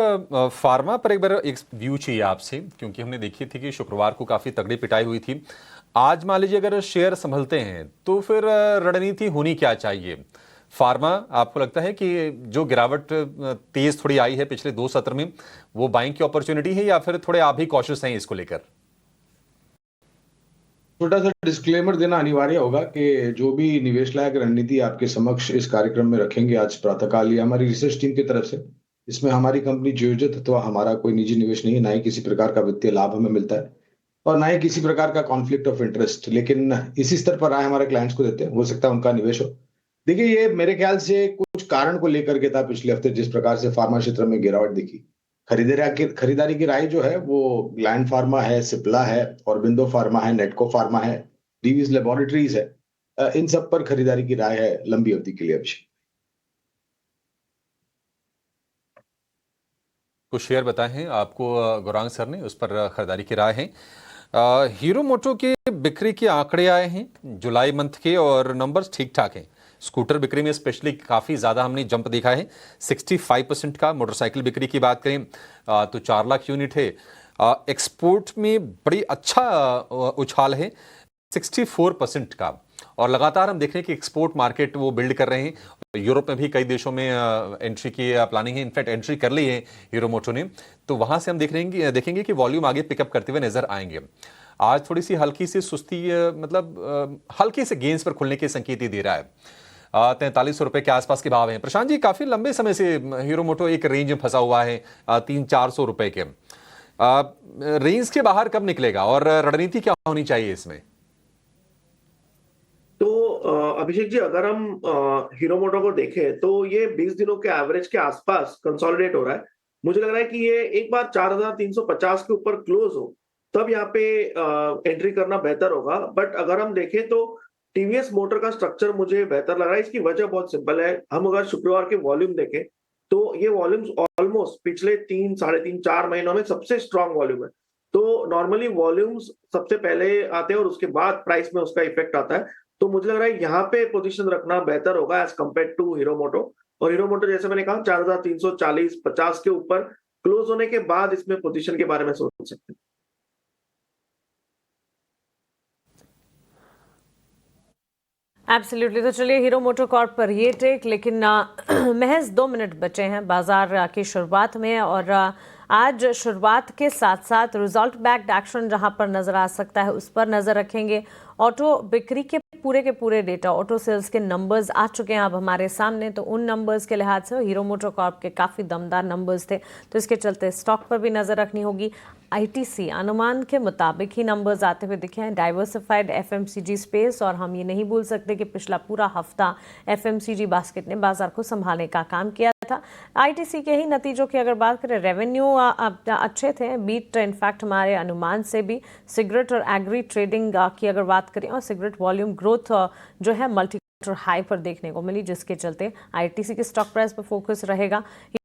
Pharma पर एक बार एक व्यू चाहिए आपसे, क्योंकि हमने देखी थी कि शुक्रवार को काफी तगड़ी पिटाई हुई थी। आज मान लीजिए अगर शेयर संभलते हैं तो फिर रणनीति होनी क्या चाहिए? फार्मा, आपको लगता है कि जो गिरावट तेज थोड़ी आई है पिछले 2 सत्र में, वो बाइंग की अपॉर्चुनिटी है, या फिर थोड़े आप भी कॉशियस हैं इसको लेकर? छोटा सा डिस्क्लेमर देना अनिवार्य होगा कि जो भी निवेश लायक रणनीति आपके समक्ष इस कार्यक्रम में रखेंगे आज प्रातःकाल, ये हमारी रिसर्च टीम की तरफ से। इसमें हमारी कंपनी जियोजित अथवा हमारा कोई निजी निवेश नहीं है, ना ही किसी प्रकार का वित्तीय लाभ हमें मिलता है और ना ही किसी प्रकार का कॉन्फ्लिक्ट ऑफ इंटरेस्ट। लेकिन इसी स्तर पर राय हमारे क्लाइंट्स को देते हैं, हो सकता है उनका निवेश हो। देखिए, ये मेरे ख्याल से कुछ कारण को लेकर के था। पिछले हफ्ते जिस प्रकार से फार्मा क्षेत्र में गिरावट दिखी, खरीदारी की राय जो है वो ग्लैंड फार्मा है, सिप्ला है, ऑरबिंदो फार्मा है, नेटको फार्मा है, डीवीज लेबोरेटरीज है। इन सब पर खरीदारी की राय है लंबी अवधि के लिए। अभिषेक, कुछ शेयर बताए हैं आपको गौरांग सर ने, उस पर खरीदारी की राय है। हीरो मोटो के बिक्री के आंकड़े आए हैं जुलाई मंथ के, और नंबर्स ठीक ठाक हैं। स्कूटर बिक्री में स्पेशली काफ़ी ज़्यादा हमने जंप देखा है, 65% का। मोटरसाइकिल बिक्री की बात करें तो 4 लाख यूनिट है। एक्सपोर्ट में बड़ी अच्छा उछाल है, 64% का। और लगातार हम देख रहे हैं कि एक्सपोर्ट मार्केट वो बिल्ड कर रहे हैं। यूरोप में भी कई देशों में एंट्री की प्लानिंग है, इनफैक्ट एंट्री कर ली है हीरो मोटो ने। तो वहां से हम देखेंगे कि वॉल्यूम आगे पिकअप करते हुए नजर आएंगे। आज थोड़ी सी हल्की सी सुस्ती, मतलब हल्के से गेंस पर खुलने के संकेत ही दे रहा है। 4300 रुपए के आसपास के भाव हैं। प्रशांत जी, काफी लंबे समय से हीरो मोटो एक रेंज में फंसा हुआ है, 300-400 रुपए के। रेंज के बाहर कब निकलेगा और रणनीति क्या होनी चाहिए इसमें? तो अभिषेक जी, अगर हम हीरो मोटो को देखें तो ये 20 दिनों के एवरेज के आसपास कंसोलिडेट हो रहा है। मुझे लग रहा है कि ये एक बार 4350 के ऊपर क्लोज हो तब यहाँ पे एंट्री करना बेहतर होगा। बट अगर हम देखें तो टीवीएस मोटर का स्ट्रक्चर मुझे बेहतर लग रहा है। इसकी वजह बहुत सिंपल है। हम अगर शुक्रवार के वॉल्यूम देखें तो ये वॉल्यूम्स ऑलमोस्ट पिछले 3, साढ़े 3, 4 महीनों में सबसे स्ट्रांग वॉल्यूम है। तो नॉर्मली वॉल्यूम्स सबसे पहले आते हैं और उसके बाद प्राइस में उसका इफेक्ट आता है। तो मुझे लग रहा है यहाँ पे पोजीशन रखना बेहतर होगा एज कम्पेयर टू हीरो मोटो। और हीरो मोटो, जैसे मैंने कहा, 4340-50 के ऊपर क्लोज होने के बाद इसमें पोजीशन के बारे में सोच सकते हैं। एब्सोल्युटली। तो चलिए, हीरो मोटो कॉर्प पर ये टेक। लेकिन महज 2 मिनट बचे हैं बाजार की शुरुआत में, और आज शुरुआत के साथ साथ रिजल्ट बैक्ड एक्शन जहां पर नजर आ सकता है उस पर नजर रखेंगे। ऑटो बिक्री के पूरे डेटा, ऑटो सेल्स के नंबर्स आ चुके हैं अब हमारे सामने। तो उन नंबर्स के लिहाज से हीरो मोटो कॉर्प के काफ़ी दमदार नंबर्स थे, तो इसके चलते स्टॉक पर भी नज़र रखनी होगी। आईटीसी अनुमान के मुताबिक ही नंबर्स आते हुए दिखे हैं। डाइवर्सिफाइड एफएमसीजी स्पेस, और हम ये नहीं भूल सकते कि पिछला पूरा हफ्ता एफएमसीजी बास्केट ने बाजार को संभालने का काम किया था। आईटीसी के ही नतीजों की अगर बात करें, रेवेन्यू अच्छे थे, बीट इनफैक्ट हमारे अनुमान से भी। सिगरेट और एग्री ट्रेडिंग की अगर बात करें, और सिगरेट वॉल्यूम ग्रोथ जो है मल्टी हाई पर देखने को मिली, जिसके चलते आईटीसी के स्टॉक प्राइस पर फोकस रहेगा।